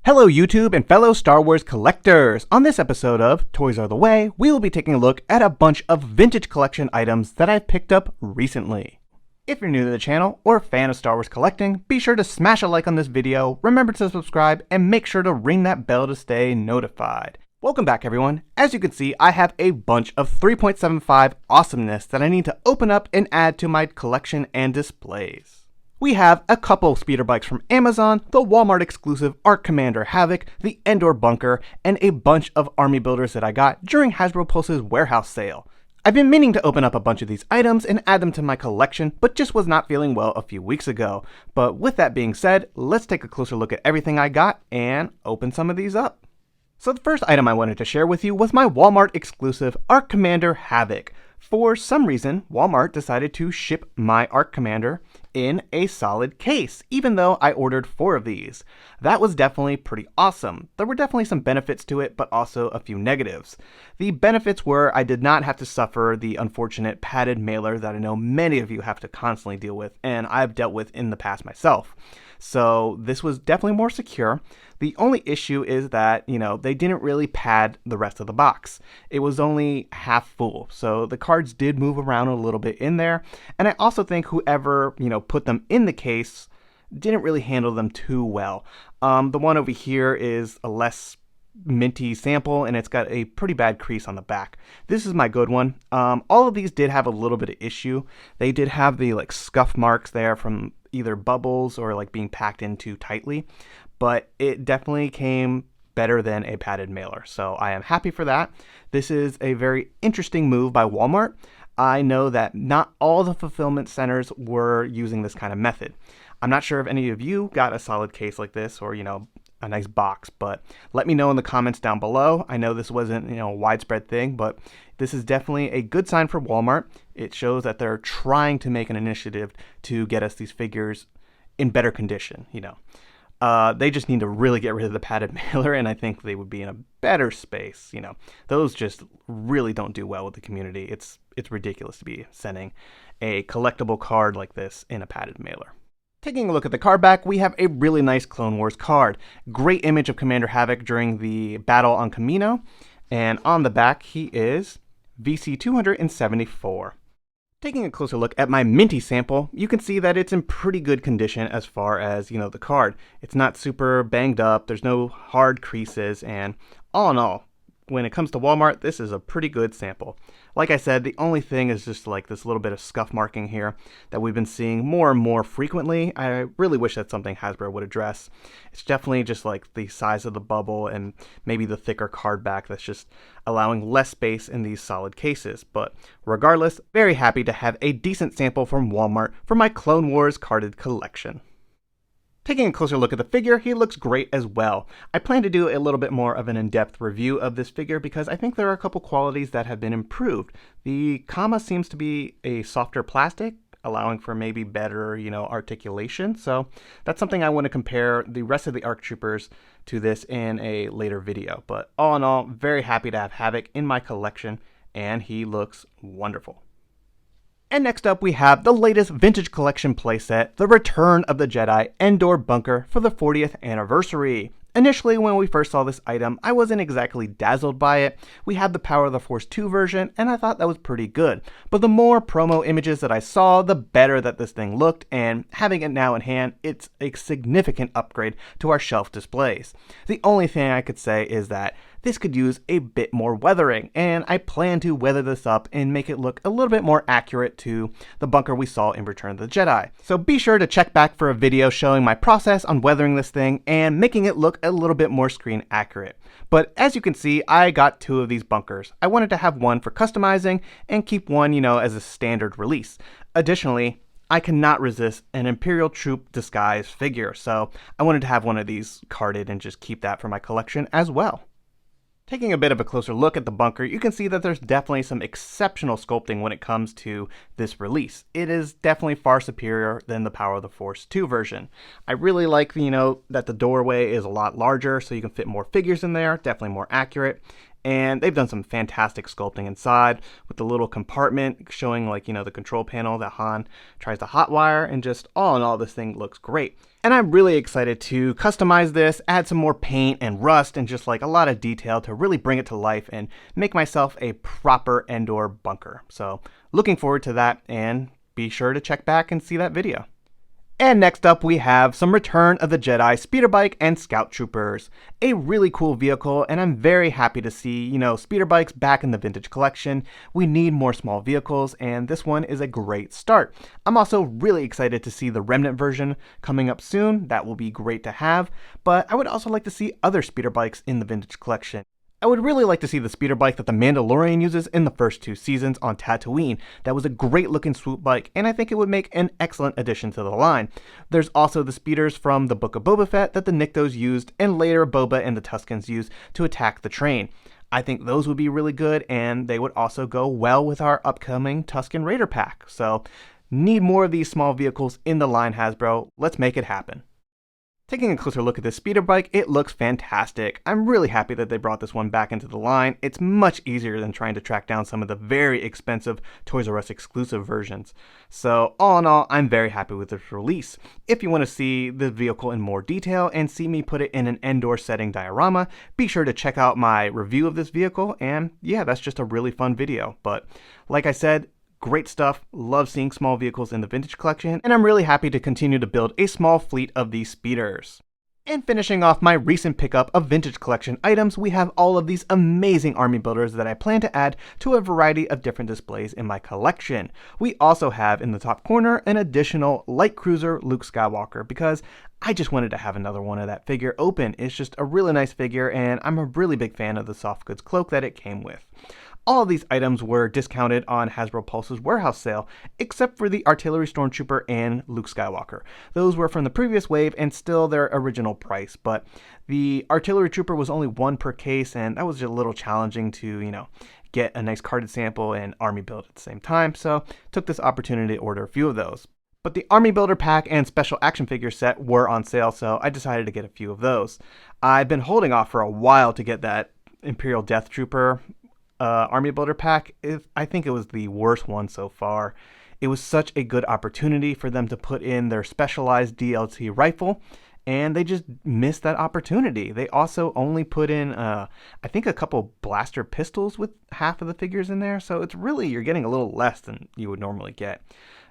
Hello YouTube and fellow Star Wars collectors! On this episode of Toys Are the Way, we will be taking a look at a bunch of vintage collection items that I've picked up recently. If you're new to the channel or a fan of Star Wars collecting, be sure to smash a like on this video, remember to subscribe, and make sure to ring that bell to stay notified. Welcome back everyone. As you can see, I have a bunch of 3.75 awesomeness that I need to open up and add to my collection and displays. We have a couple speeder bikes from Amazon, the Walmart exclusive Arc Commander Havoc, the Endor Bunker, and a bunch of army builders that I got during Hasbro Pulse's warehouse sale. I've been meaning to open up a bunch of these items and add them to my collection, but just was not feeling well a few weeks ago. But with that being said, let's take a closer look at everything I got and open some of these up. So the first item I wanted to share with you was my Walmart exclusive Arc Commander Havoc. For some reason, Walmart decided to ship my Arc Commander in a solid case, even though I ordered 4 of these. That was definitely pretty awesome. There were definitely some benefits to it, but also a few negatives. The benefits were I did not have to suffer the unfortunate padded mailer that I know many of you have to constantly deal with, and I've dealt with in the past myself. So this was definitely more secure. The only issue is that, they didn't really pad the rest of the box. It was only half full, so the cards did move around a little bit in there. And I also think whoever, put them in the case didn't really handle them too well. The one over here is a less minty sample, and it's got a pretty bad crease on the back. This is my good one. All of these did have a little bit of issue. They did have the scuff marks there from either bubbles or being packed in too tightly, but it definitely came better than a padded mailer, so I am happy for that. This is a very interesting move by Walmart. I know that not all the fulfillment centers were using this kind of method. I'm not sure if any of you got a solid case like this or, a nice box, but let me know in the comments down below. I know this wasn't, a widespread thing, but this is definitely a good sign for Walmart. It shows that they're trying to make an initiative to get us these figures in better condition, They just need to really get rid of the padded mailer, and I think they would be in a better space, Those just really don't do well with the community. It's ridiculous to be sending a collectible card like this in a padded mailer. Taking a look at the card back, we have a really nice Clone Wars card. Great image of Commander Havoc during the battle on Kamino. And on the back, he is VC 274. Taking a closer look at my minty sample, you can see that it's in pretty good condition as far as, the card. It's not super banged up, there's no hard creases, and all in all, when it comes to Walmart, this is a pretty good sample. Like I said, the only thing is just this little bit of scuff marking here that we've been seeing more and more frequently. I really wish that's something Hasbro would address. It's definitely just the size of the bubble and maybe the thicker card back that's just allowing less space in these solid cases. But regardless, very happy to have a decent sample from Walmart for my Clone Wars carded collection. Taking a closer look at the figure, he looks great as well. I plan to do a little bit more of an in-depth review of this figure because I think there are a couple qualities that have been improved. The comma seems to be a softer plastic, allowing for maybe better, articulation. So that's something I want to compare the rest of the ARC Troopers to this in a later video. But all in all, very happy to have Havoc in my collection, and he looks wonderful. And next up we have the latest vintage collection playset, the Return of the Jedi Endor Bunker for the 40th anniversary. Initially, when we first saw this item, I wasn't exactly dazzled by it. We had the Power of the Force 2 version, and I thought that was pretty good. But the more promo images that I saw, the better that this thing looked, and having it now in hand, it's a significant upgrade to our shelf displays. The only thing I could say is that this could use a bit more weathering, and I plan to weather this up and make it look a little bit more accurate to the bunker we saw in Return of the Jedi. So be sure to check back for a video showing my process on weathering this thing and making it look a little bit more screen accurate. But as you can see, I got 2 of these bunkers. I wanted to have one for customizing and keep one, as a standard release. Additionally, I cannot resist an Imperial Troop disguise figure, so I wanted to have one of these carded and just keep that for my collection as well. Taking a bit of a closer look at the bunker, you can see that there's definitely some exceptional sculpting when it comes to this release. It is definitely far superior than the Power of the Force 2 version. I really like, that the doorway is a lot larger so you can fit more figures in there, definitely more accurate. and they've done some fantastic sculpting inside with the little compartment showing like, the control panel that Han tries to hotwire, and just all in all, this thing looks great. And I'm really excited to customize this, add some more paint and rust and just like a lot of detail to really bring it to life and make myself a proper Endor bunker. So looking forward to that, and be sure to check back and see that video. And next up, we have some Return of the Jedi Speeder Bike and Scout Troopers. A really cool vehicle, and I'm very happy to see, speeder bikes back in the vintage collection. We need more small vehicles, and this one is a great start. I'm also really excited to see the Remnant version coming up soon. That will be great to have, but I would also like to see other speeder bikes in the vintage collection. I would really like to see the speeder bike that the Mandalorian uses in the first 2 seasons on Tatooine. That was a great looking swoop bike, and I think it would make an excellent addition to the line. There's also the speeders from the Book of Boba Fett that the Niktos used, and later Boba and the Tuskens used to attack the train. I think those would be really good, and they would also go well with our upcoming Tusken Raider pack. So, need more of these small vehicles in the line, Hasbro. Let's make it happen. Taking a closer look at this speeder bike, it looks fantastic. I'm really happy that they brought this one back into the line. It's much easier than trying to track down some of the very expensive Toys R Us exclusive versions. So all in all, I'm very happy with this release. If you want to see the vehicle in more detail and see me put it in an Endor setting diorama, be sure to check out my review of this vehicle, and yeah, that's just a really fun video. But like I said, great stuff. Love seeing small vehicles in the vintage collection, and I'm really happy to continue to build a small fleet of these speeders. And finishing off my recent pickup of vintage collection items, we have all of these amazing army builders that I plan to add to a variety of different displays in my collection. We also have in the top corner an additional light cruiser Luke Skywalker, because I just wanted to have another one of that figure open. It's just a really nice figure, and I'm a really big fan of the soft goods cloak that it came with. All of these items were discounted on Hasbro Pulse's warehouse sale, except for the Artillery Stormtrooper and Luke Skywalker. Those were from the previous wave and still their original price, but the Artillery Trooper was only 1 per case, and that was just a little challenging to, get a nice carded sample and army build at the same time, so took this opportunity to order a few of those. But the Army Builder pack and special action figure set were on sale, so I decided to get a few of those. I've been holding off for a while to get that Imperial Death Trooper Army Builder pack. I think it was the worst one so far. It was such a good opportunity for them to put in their specialized DLT rifle, and they just missed that opportunity. They also only put in, I think, a couple blaster pistols with half of the figures in there, so it's really, you're getting a little less than you would normally get.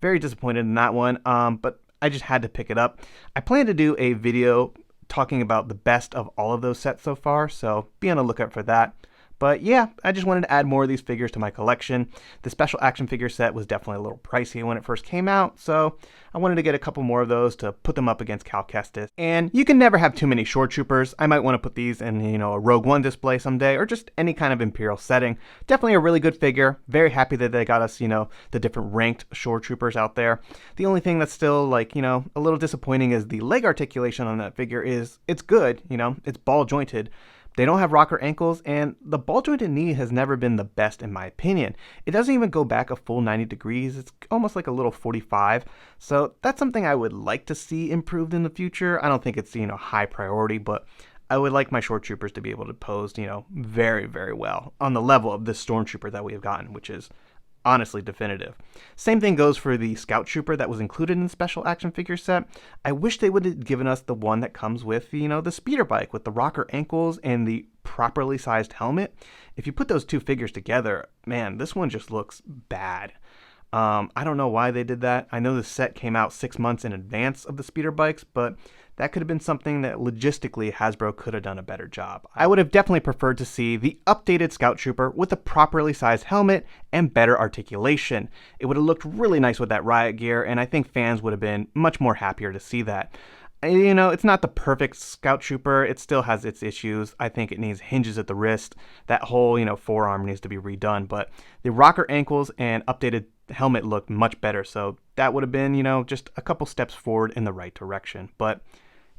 Very disappointed in that one, but I just had to pick it up. I plan to do a video talking about the best of all of those sets so far, so be on the lookout for that. But yeah, I just wanted to add more of these figures to my collection. The special action figure set was definitely a little pricey when it first came out, so I wanted to get a couple more of those to put them up against Cal Kestis. And you can never have too many Shore Troopers. I might want to put these in, a Rogue One display someday, or just any kind of Imperial setting. Definitely a really good figure. Very happy that they got us, the different ranked Shore Troopers out there. The only thing that's still a little disappointing is the leg articulation on that figure it's good, it's ball jointed. They don't have rocker ankles, and the ball-jointed knee has never been the best in my opinion. It doesn't even go back a full 90 degrees. It's almost like a little 45. So that's something I would like to see improved in the future. I don't think it's, high priority, but I would like my Shore Troopers to be able to pose, very, very well on the level of this Stormtrooper that we have gotten, which is honestly definitive. Same thing goes for the Scout Trooper that was included in the special action figure set. I wish they would have given us the one that comes with, the speeder bike with the rocker ankles and the properly sized helmet. If you put those two figures together, man, this one just looks bad. I don't know why they did that. I know the set came out 6 months in advance of the speeder bikes, but that could have been something that logistically Hasbro could have done a better job. I would have definitely preferred to see the updated Scout Trooper with a properly sized helmet and better articulation. It would have looked really nice with that riot gear, and I think fans would have been much more happier to see that. It's not the perfect Scout Trooper. It still has its issues. I think it needs hinges at the wrist. That whole, forearm needs to be redone. But the rocker ankles and updated helmet looked much better. So that would have been, just a couple steps forward in the right direction. But,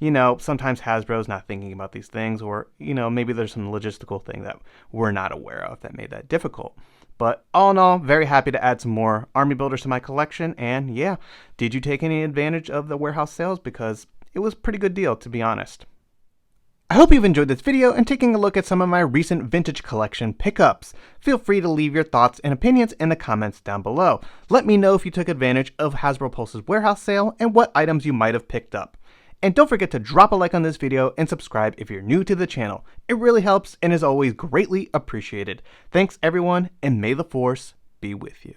sometimes Hasbro's not thinking about these things, or, maybe there's some logistical thing that we're not aware of that made that difficult. But all in all, very happy to add some more army builders to my collection. And yeah, did you take any advantage of the warehouse sales? Because it was a pretty good deal, to be honest. I hope you've enjoyed this video and taking a look at some of my recent vintage collection pickups. Feel free to leave your thoughts and opinions in the comments down below. Let me know if you took advantage of Hasbro Pulse's warehouse sale and what items you might have picked up. And don't forget to drop a like on this video and subscribe if you're new to the channel. It really helps and is always greatly appreciated. Thanks everyone, and may the Force be with you.